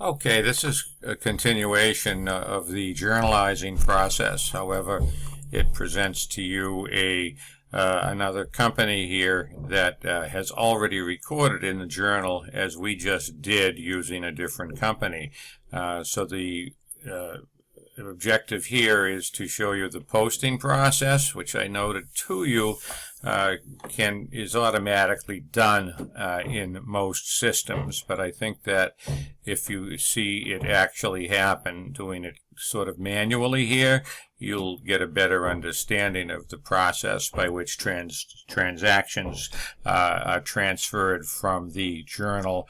Okay, this is a continuation of the journalizing process. However, it presents to you another company here that has already recorded in the journal as we just did using a different company. So the objective here is to show you the posting process, which I noted to you is automatically done in most systems, but I think that if you see it actually happen, doing it sort of manually here, you'll get a better understanding of the process by which transactions are transferred from the journal,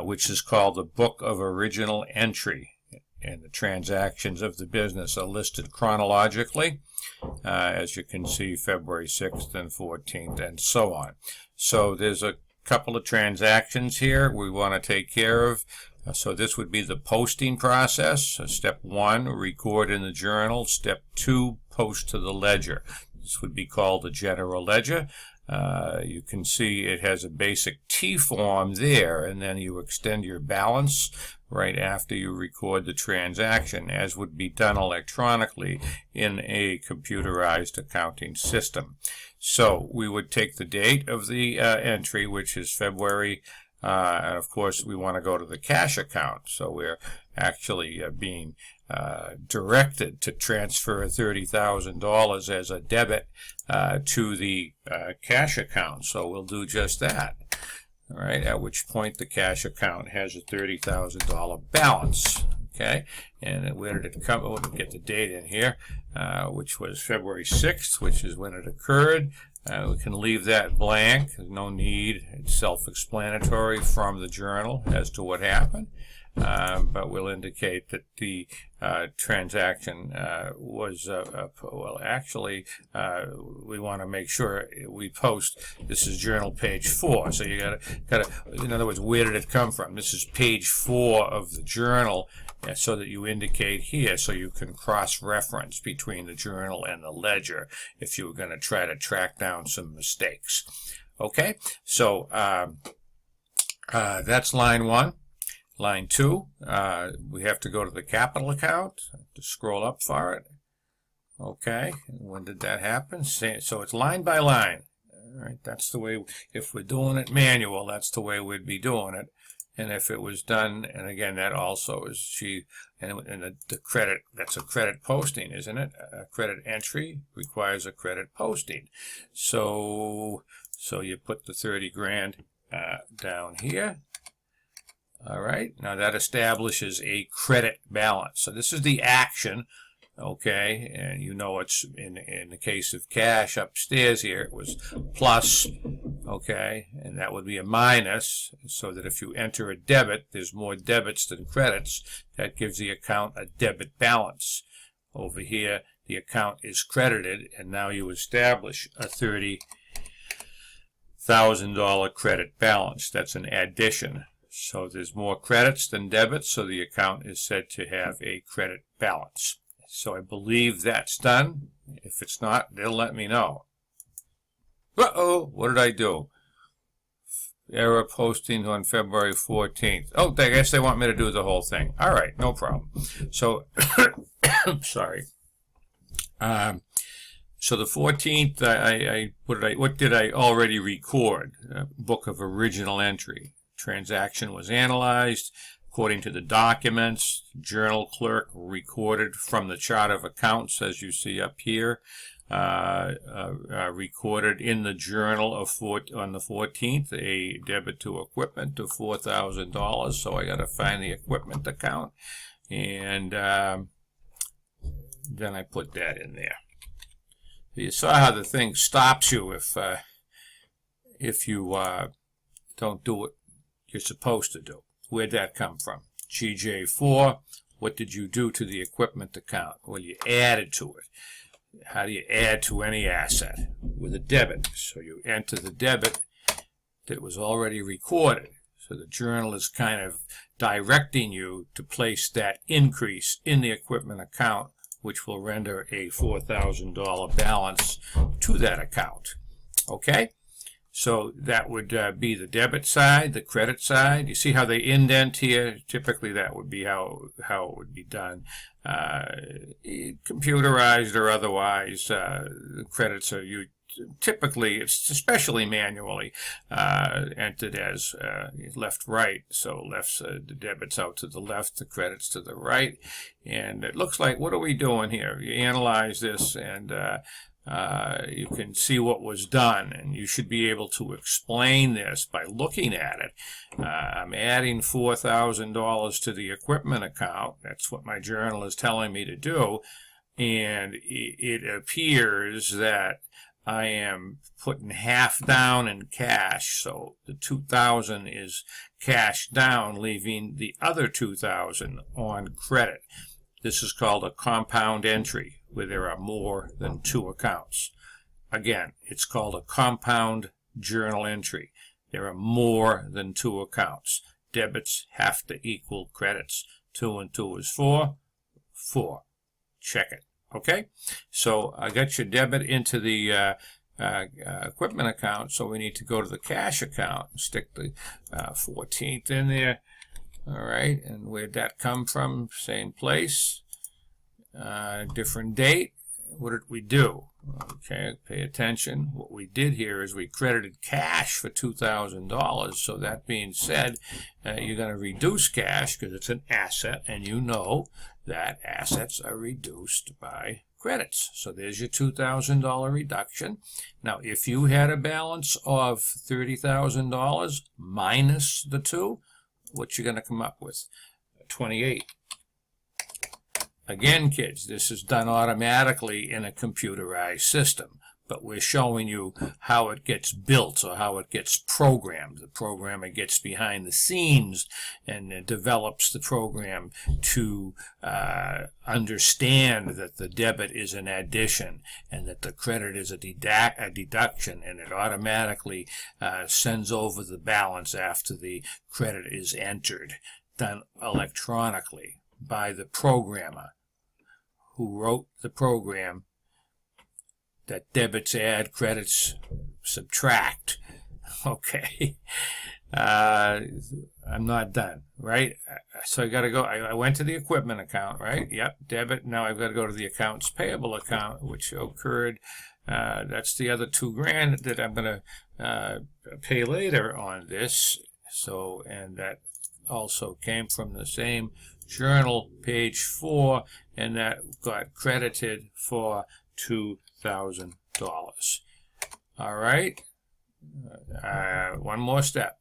which is called the Book of Original Entry. And the transactions of the business are listed chronologically, as you can see, February 6th and 14th and so on. So there's a couple of transactions here we want to take care of. So this would be the posting process. So step 1, record in the journal. Step 2, post to the ledger. This would be called the general ledger. You can see it has a basic T form there, and then you extend your balance right after you record the transaction, as would be done electronically in a computerized accounting system. So we would take the date of the entry, which is February, and of course we want to go to the cash account. So we're actually being directed to transfer $30,000 as a debit to the cash account. So we'll do just that. All right, at which point the cash account has a $30,000 balance. Okay, and where did it come? We'll get the date in here, which was February 6th, which is when it occurred. We can leave that blank. There's no need. It's self-explanatory from the journal as to what happened. But we'll indicate that the transaction was, well, actually, we want to make sure we post, this is journal page 4. So you gotta, in other words, where did it come from? This is page 4 of the journal, so that you indicate here, so you can cross-reference between the journal and the ledger if you were going to try to track down some mistakes. Okay, so that's line 1. Line 2, we have to go to the capital account, to scroll up for it. Okay, when did that happen? So it's line by line. All right, that's the way, if we're doing it manual, that's the way we'd be doing it. And if it was done, and again, that also is the credit, that's a credit posting, isn't it? A credit entry requires a credit posting. So you put the 30 grand down here. All right, now that establishes a credit balance. So this is the action, okay, and you know it's in the case of cash upstairs here, it was plus, okay, and that would be a minus, so that if you enter a debit, there's more debits than credits. That gives the account a debit balance. Over here, the account is credited, and now you establish a $30,000 credit balance. That's an addition. So there's more credits than debits, so the account is said to have a credit balance. So I believe that's done. If it's not, they'll let me know. Uh-oh, what did I do? Error posting on February 14th. Oh, I guess they want me to do the whole thing. All right, no problem. So, sorry. So the 14th, what did I already record? Book of Original Entry. Transaction was analyzed according to the documents. Journal clerk recorded from the chart of accounts, as you see up here, recorded in the journal on the 14th a debit to equipment of $4,000. So I got to find the equipment account, and then I put that in there. You saw how the thing stops you if you don't do it you're supposed to do. Where'd that come from? GJ4, what did you do to the equipment account? Well, you added to it. How do you add to any asset? With a debit. So you enter the debit that was already recorded. So the journal is kind of directing you to place that increase in the equipment account, which will render a $4,000 balance to that account. Okay? So that would be the debit side, the credit side. You see how they indent here? Typically that would be how it would be done. Computerized or otherwise, the credits are typically, it's especially manually entered as left-right. So left's the debits out to the left, the credits to the right. And it looks like, what are we doing here? You analyze this and you can see what was done, and you should be able to explain this by looking at it. I'm adding $4,000 to the equipment account. That's what my journal is telling me to do, and it appears that I am putting half down in cash, so the $2,000 is cash down, leaving the other $2,000 on credit. This is called a compound entry, where there are more than two accounts. Again, it's called a compound journal entry. There are more than two accounts. Debits have to equal credits. 2 and 2 is 4. 4. Check it. Okay? So I got your debit into the equipment account, so we need to go to the cash account and stick the 14th in there. All right, and where'd that come from? Same place, different date. What did we do? Okay, pay attention. What we did here is we credited cash for $2,000. So that being said, you're going to reduce cash because it's an asset, and you know that assets are reduced by credits. So there's your $2,000 reduction. Now, if you had a balance of $30,000 minus the 2, what you're going to come up with? 28. Again, kids, this is done automatically in a computerized system, but we're showing you how it gets built or how it gets programmed. The programmer gets behind the scenes and develops the program to understand that the debit is an addition and that the credit is a deduction, and it automatically sends over the balance after the credit is entered, done electronically by the programmer who wrote the program that debits add, credits subtract. Okay. I'm not done, right? So I got to go. I went to the equipment account, right? Yep, debit. Now I've got to go to the accounts payable account, which occurred. That's the other $2,000 that I'm going to pay later on this. So, and that also came from the same journal, page 4, and that got credited for $2,000. All right. One more step.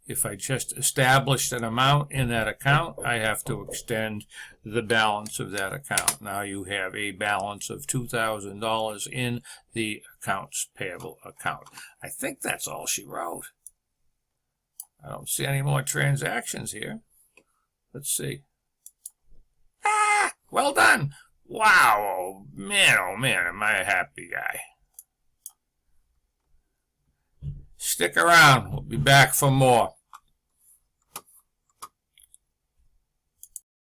If I just established an amount in that account, I have to extend the balance of that account. Now you have a balance of $2,000 in the accounts payable account. I think that's all she wrote. I don't see any more transactions here. Let's see. Ah, well done. Wow, oh man, am I a happy guy. Stick around. We'll be back for more.